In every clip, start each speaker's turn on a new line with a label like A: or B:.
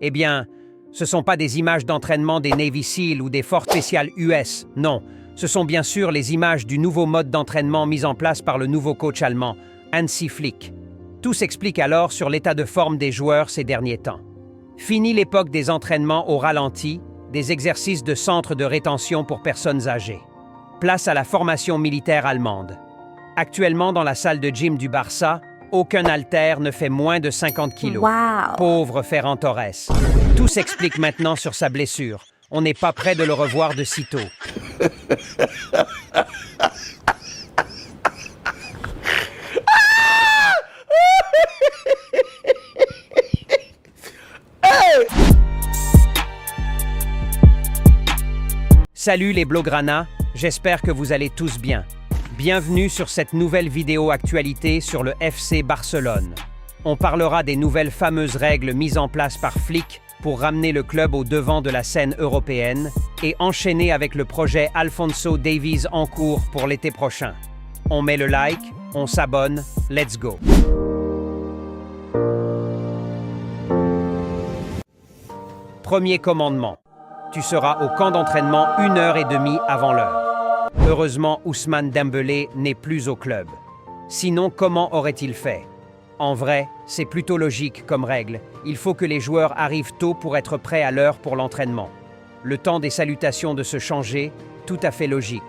A: Eh bien, ce ne sont pas des images d'entraînement des Navy SEAL ou des forces spéciales US, non. Ce sont bien sûr les images du nouveau mode d'entraînement mis en place par le nouveau coach allemand, Hansi Flick. Tout s'explique alors sur l'état de forme des joueurs ces derniers temps. Fini l'époque des entraînements au ralenti, des exercices de centre de rétention pour personnes âgées. Place à la formation militaire allemande. Actuellement dans la salle de gym du Barça, aucun haltère ne fait moins de 50 kilos.
B: Wow.
A: Pauvre Ferran Torres. Tout s'explique maintenant sur sa blessure. On n'est pas prêt de le revoir de sitôt. Salut les Blaugrana, j'espère que vous allez tous bien. Bienvenue sur cette nouvelle vidéo actualité sur le FC Barcelone. On parlera des nouvelles fameuses règles mises en place par Flick pour ramener le club au devant de la scène européenne et enchaîner avec le projet Alphonso Davies en cours pour l'été prochain. On met le like, on s'abonne, let's go! Premier commandement. Tu seras au camp d'entraînement 1h30 avant l'heure. Heureusement, Ousmane Dembélé n'est plus au club. Sinon, comment aurait-il fait? En vrai, c'est plutôt logique comme règle. Il faut que les joueurs arrivent tôt pour être prêts à l'heure pour l'entraînement. Le temps des salutations de se changer, tout à fait logique.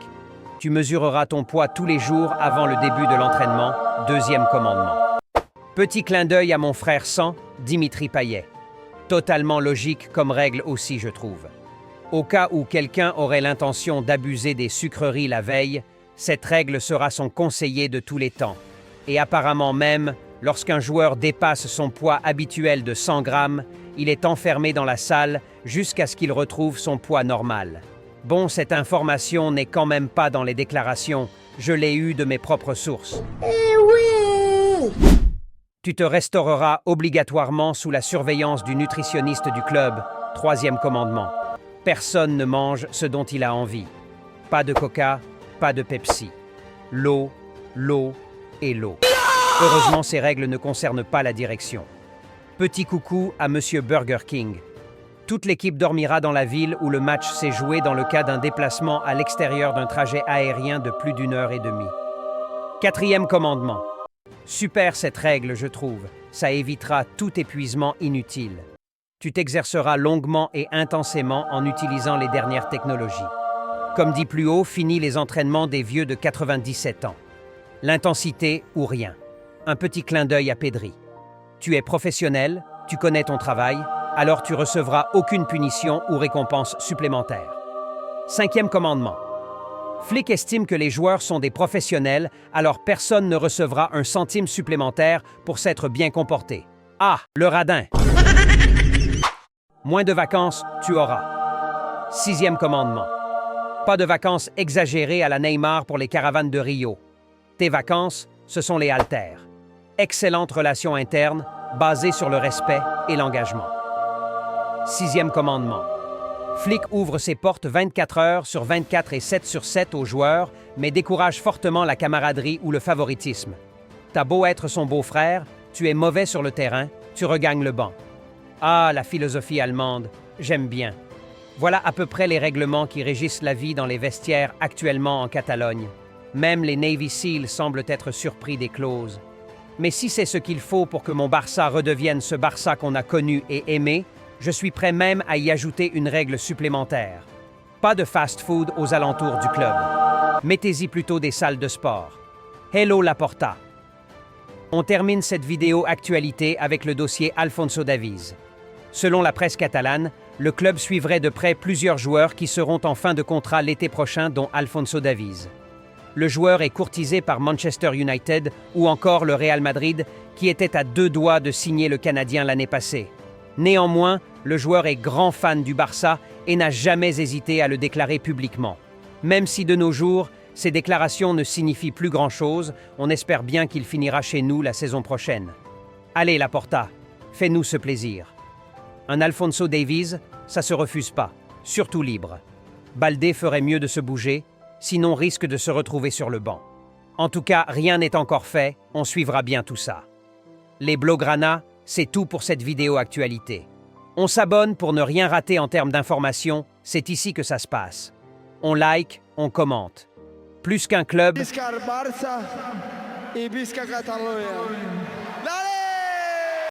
A: Tu mesureras ton poids tous les jours avant le début de l'entraînement, deuxième commandement. Petit clin d'œil à mon frère sang, Dimitri Payet. Totalement logique comme règle aussi, je trouve. Au cas où quelqu'un aurait l'intention d'abuser des sucreries la veille, cette règle sera son conseiller de tous les temps. Et apparemment même, lorsqu'un joueur dépasse son poids habituel de 100 grammes, il est enfermé dans la salle jusqu'à ce qu'il retrouve son poids normal. Bon, cette information n'est quand même pas dans les déclarations, je l'ai eue de mes propres sources.
B: Oui.
A: Tu te restaureras obligatoirement sous la surveillance du nutritionniste du club, troisième commandement. Personne ne mange ce dont il a envie. Pas de coca, pas de Pepsi. L'eau, l'eau et l'eau. Heureusement, ces règles ne concernent pas la direction. Petit coucou à Monsieur Burger King. Toute l'équipe dormira dans la ville où le match s'est joué dans le cas d'un déplacement à l'extérieur d'un trajet aérien de plus d'1h30. Quatrième commandement. Super cette règle, je trouve. Ça évitera tout épuisement inutile. Tu t'exerceras longuement et intensément en utilisant les dernières technologies. Comme dit plus haut, fini les entraînements des vieux de 97 ans. L'intensité ou rien. Un petit clin d'œil à Pedri. Tu es professionnel, tu connais ton travail, alors tu recevras aucune punition ou récompense supplémentaire. Cinquième commandement. Flick estime que les joueurs sont des professionnels, alors personne ne recevra un centime supplémentaire pour s'être bien comporté. Ah, le radin! Moins de vacances, tu auras. Sixième commandement. Pas de vacances exagérées à la Neymar pour les caravanes de Rio. Tes vacances, ce sont les haltères. Excellente relation interne, basée sur le respect et l'engagement. Sixième commandement. Flick ouvre ses portes 24 heures sur 24 et 7 sur 7 aux joueurs, mais décourage fortement la camaraderie ou le favoritisme. T'as beau être son beau-frère, tu es mauvais sur le terrain, tu regagnes le banc. Ah, la philosophie allemande, j'aime bien. Voilà à peu près les règlements qui régissent la vie dans les vestiaires actuellement en Catalogne. Même les Navy SEAL semblent être surpris des clauses. Mais si c'est ce qu'il faut pour que mon Barça redevienne ce Barça qu'on a connu et aimé, je suis prêt même à y ajouter une règle supplémentaire. Pas de fast-food aux alentours du club. Mettez-y plutôt des salles de sport. Hello Laporta. On termine cette vidéo actualité avec le dossier Alphonso Davies. Selon la presse catalane, le club suivrait de près plusieurs joueurs qui seront en fin de contrat l'été prochain, dont Alphonso Davies. Le joueur est courtisé par Manchester United ou encore le Real Madrid, qui était à 2 doigts de signer le Canadien l'année passée. Néanmoins, le joueur est grand fan du Barça et n'a jamais hésité à le déclarer publiquement. Même si de nos jours, ces déclarations ne signifient plus grand-chose, on espère bien qu'il finira chez nous la saison prochaine. Allez, Laporta, fais-nous ce plaisir. Un Alphonso Davies, ça se refuse pas, surtout libre. Baldé ferait mieux de se bouger, sinon risque de se retrouver sur le banc. En tout cas, rien n'est encore fait, on suivra bien tout ça. Les Blaugrana, c'est tout pour cette vidéo actualité. On s'abonne pour ne rien rater en termes d'information, c'est ici que ça se passe. On like, on commente. Plus qu'un club,
B: Visca el Barça y visca Catalunya.